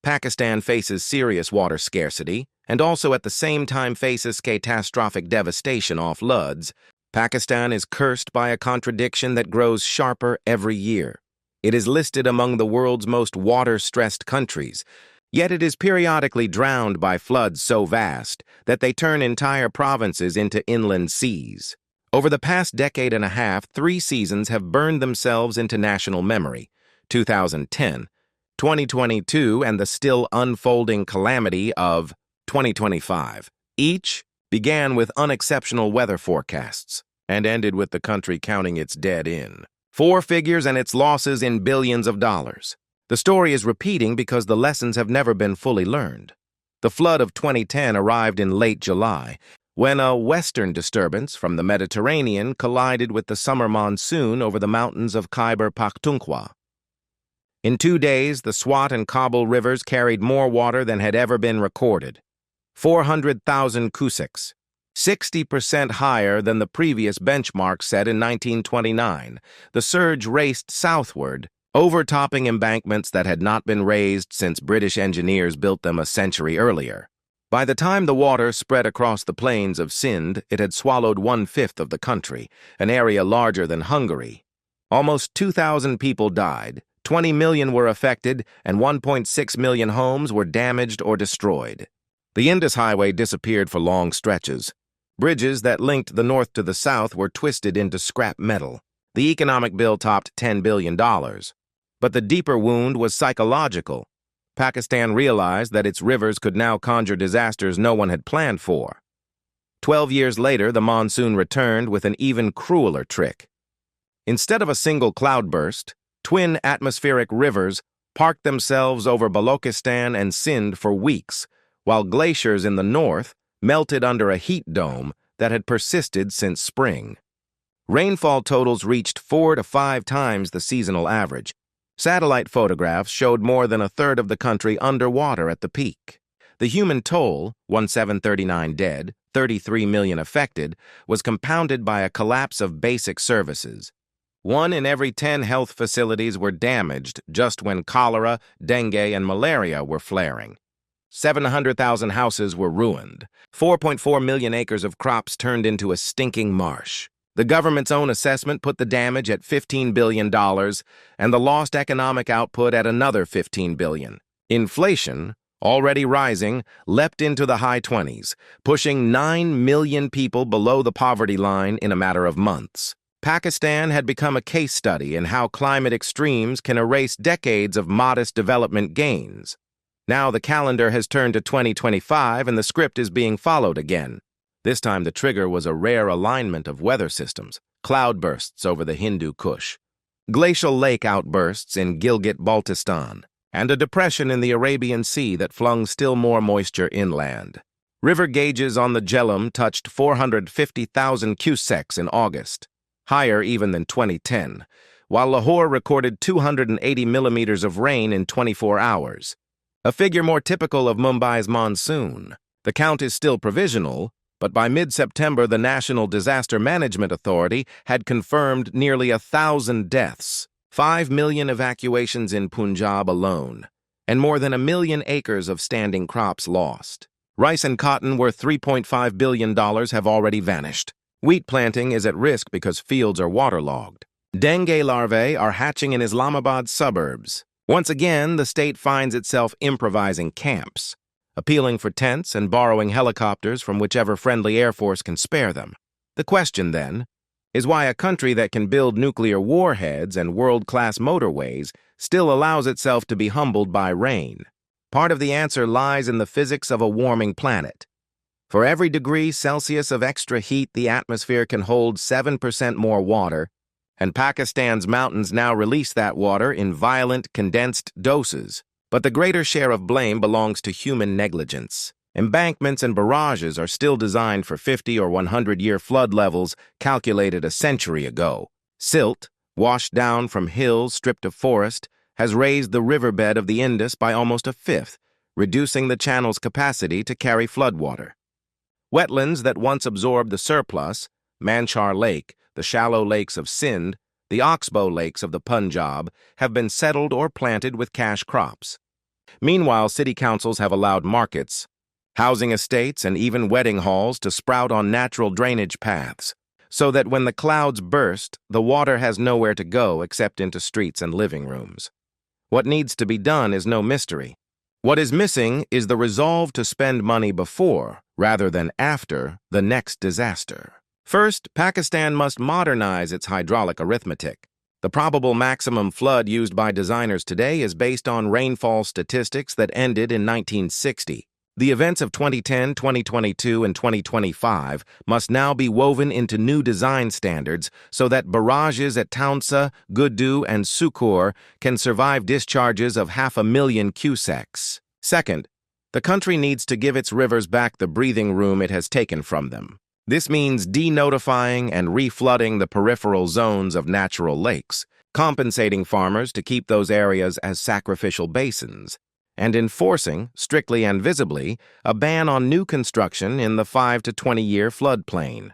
Pakistan faces serious water scarcity and also at the same time faces catastrophic devastation of floods. Pakistan is cursed by a contradiction that grows sharper every year. It is listed among the world's most water-stressed countries, yet it is periodically drowned by floods so vast that they turn entire provinces into inland seas. Over the past decade and a half, 3 seasons have burned themselves into national memory: 2010, 2022, and the still unfolding calamity of 2025. Each began with unexceptional weather forecasts and ended with the country counting its dead in 4 figures and its losses in billions of dollars. The story is repeating because the lessons have never been fully learned. The flood of 2010 arrived in late July, when a western disturbance from the Mediterranean collided with the summer monsoon over the mountains of Khyber Pakhtunkhwa. In 2 days, the Swat and Kabul rivers carried more water than had ever been recorded: 400,000 cusecs, 60% higher than the previous benchmark set in 1929. The surge raced southward, overtopping embankments that had not been raised since British engineers built them a century earlier. By the time the water spread across the plains of Sindh, it had swallowed 1/5 of the country, an area larger than Hungary. Almost 2,000 people died, 20 million were affected, and 1.6 million homes were damaged or destroyed. The Indus Highway disappeared for long stretches. Bridges that linked the north to the south were twisted into scrap metal. The economic bill topped $10 billion. But the deeper wound was psychological. Pakistan realized that its rivers could now conjure disasters no one had planned for. 12 years later, the monsoon returned with an even crueler trick. Instead of a single cloudburst, twin atmospheric rivers parked themselves over Balochistan and Sindh for weeks, while glaciers in the north melted under a heat dome that had persisted since spring. Rainfall totals reached 4 to 5 times the seasonal average. Satellite photographs showed more than a third of the country underwater at the peak. The human toll, 1,739 dead, 33 million affected, was compounded by a collapse of basic services. 1 in every 10 health facilities were damaged just when cholera, dengue, and malaria were flaring. 700,000 houses were ruined. 4.4 million acres of crops turned into a stinking marsh. The government's own assessment put the damage at $15 billion and the lost economic output at another $15 billion. Inflation, already rising, leapt into the high 20s, pushing 9 million people below the poverty line in a matter of months. Pakistan had become a case study in how climate extremes can erase decades of modest development gains. Now the calendar has turned to 2025 and the script is being followed again. This time the trigger was a rare alignment of weather systems: cloudbursts over the Hindu Kush, glacial lake outbursts in Gilgit-Baltistan, and a depression in the Arabian Sea that flung still more moisture inland. River gauges on the Jhelum touched 450,000 cusecs in August, higher even than 2010, while Lahore recorded 280 millimeters of rain in 24 hours, a figure more typical of Mumbai's monsoon. The count is still provisional, but by mid-September, the National Disaster Management Authority had confirmed nearly 1,000 deaths, 5 million evacuations in Punjab alone, and more than 1 million acres of standing crops lost. Rice and cotton worth $3.5 billion have already vanished. Wheat planting is at risk because fields are waterlogged. Dengue larvae are hatching in Islamabad's suburbs. Once again, the state finds itself improvising camps, appealing for tents and borrowing helicopters from whichever friendly air force can spare them. The question, then, is why a country that can build nuclear warheads and world-class motorways still allows itself to be humbled by rain. Part of the answer lies in the physics of a warming planet. For every degree Celsius of extra heat, the atmosphere can hold 7% more water, and Pakistan's mountains now release that water in violent, condensed doses. But the greater share of blame belongs to human negligence. Embankments and barrages are still designed for 50 or 100-year flood levels calculated a century ago. Silt, washed down from hills stripped of forest, has raised the riverbed of the Indus by almost 1/5, reducing the channel's capacity to carry floodwater. Wetlands that once absorbed the surplus, Manchar Lake, the shallow lakes of Sindh, the oxbow lakes of the Punjab, have been settled or planted with cash crops. Meanwhile, city councils have allowed markets, housing estates, and even wedding halls to sprout on natural drainage paths, so that when the clouds burst, the water has nowhere to go except into streets and living rooms. What needs to be done is no mystery. What is missing is the resolve to spend money before, rather than after, the next disaster. First, Pakistan must modernize its hydraulic arithmetic. The probable maximum flood used by designers today is based on rainfall statistics that ended in 1960. The events of 2010, 2022, and 2025 must now be woven into new design standards so that barrages at Townsa, Guddu, and Sukur can survive discharges of 500,000 cusecs. Second, the country needs to give its rivers back the breathing room it has taken from them. This means denotifying and reflooding the peripheral zones of natural lakes, compensating farmers to keep those areas as sacrificial basins, and enforcing, strictly and visibly, a ban on new construction in the 5 to 20-year floodplain.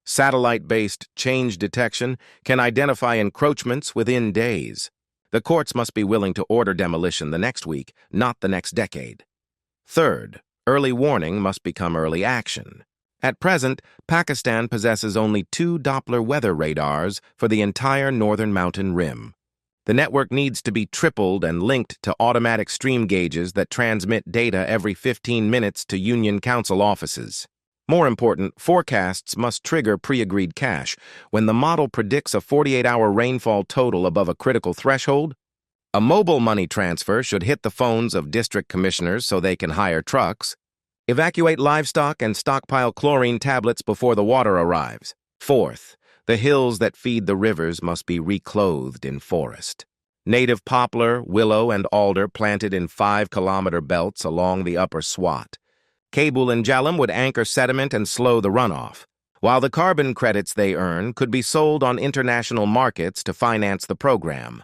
Satellite-based change detection can identify encroachments within days. The courts must be willing to order demolition the next week, not the next decade. Third, early warning must become early action. At present, Pakistan possesses only 2 Doppler weather radars for the entire northern mountain rim. The network needs to be tripled and linked to automatic stream gauges that transmit data every 15 minutes to Union Council offices. More important, forecasts must trigger pre-agreed cash. When the model predicts a 48-hour rainfall total above a critical threshold, a mobile money transfer should hit the phones of district commissioners so they can hire trucks, evacuate livestock, and stockpile chlorine tablets before the water arrives. Fourth, the hills that feed the rivers must be reclothed in forest. Native poplar, willow, and alder planted in 5-kilometer belts along the upper Swat. Kabul and Jhelum would anchor sediment and slow the runoff, while the carbon credits they earn could be sold on international markets to finance the program.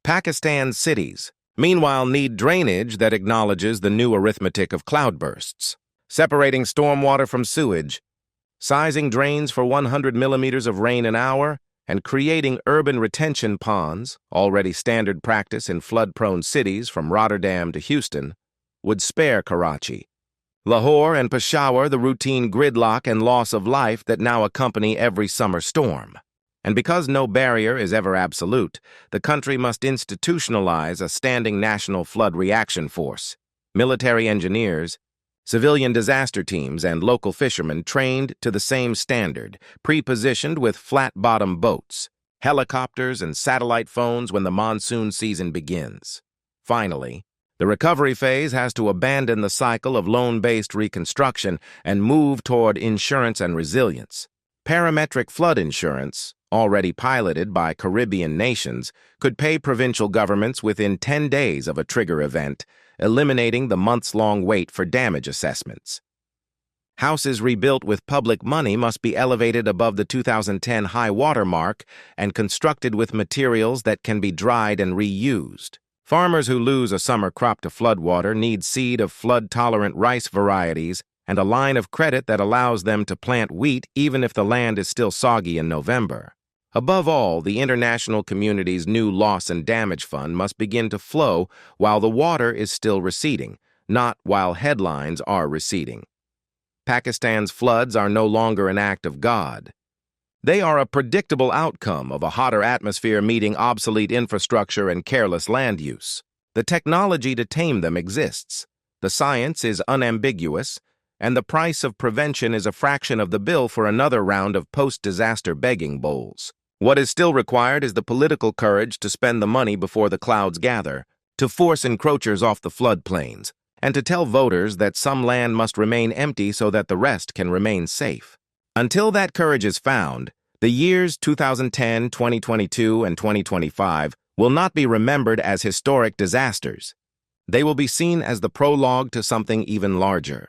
Pakistan's cities, meanwhile, need drainage that acknowledges the new arithmetic of cloudbursts, separating stormwater from sewage, sizing drains for 100 millimeters of rain an hour, and creating urban retention ponds, already standard practice in flood-prone cities from Rotterdam to Houston, would spare Karachi. Lahore and Peshawar the routine gridlock and loss of life that now accompany every summer storm. And because no barrier is ever absolute, the country must institutionalize a standing national flood reaction force, military engineers, civilian disaster teams, and local fishermen trained to the same standard, pre-positioned with flat-bottom boats, helicopters, and satellite phones when the monsoon season begins. Finally, the recovery phase has to abandon the cycle of loan-based reconstruction and move toward insurance and resilience. Parametric flood insurance, already piloted by Caribbean nations, could pay provincial governments within 10 days of a trigger event, eliminating the months-long wait for damage assessments. Houses rebuilt with public money must be elevated above the 2010 high water mark and constructed with materials that can be dried and reused. Farmers who lose a summer crop to floodwater need seed of flood-tolerant rice varieties and a line of credit that allows them to plant wheat even if the land is still soggy in November. Above all, the international community's new loss and damage fund must begin to flow while the water is still receding, not while headlines are receding. Pakistan's floods are no longer an act of God. They are a predictable outcome of a hotter atmosphere meeting obsolete infrastructure and careless land use. The technology to tame them exists. The science is unambiguous, and the price of prevention is a fraction of the bill for another round of post-disaster begging bowls. What is still required is the political courage to spend the money before the clouds gather, to force encroachers off the floodplains, and to tell voters that some land must remain empty so that the rest can remain safe. Until that courage is found, the years 2010, 2022, and 2025 will not be remembered as historic disasters. They will be seen as the prologue to something even larger.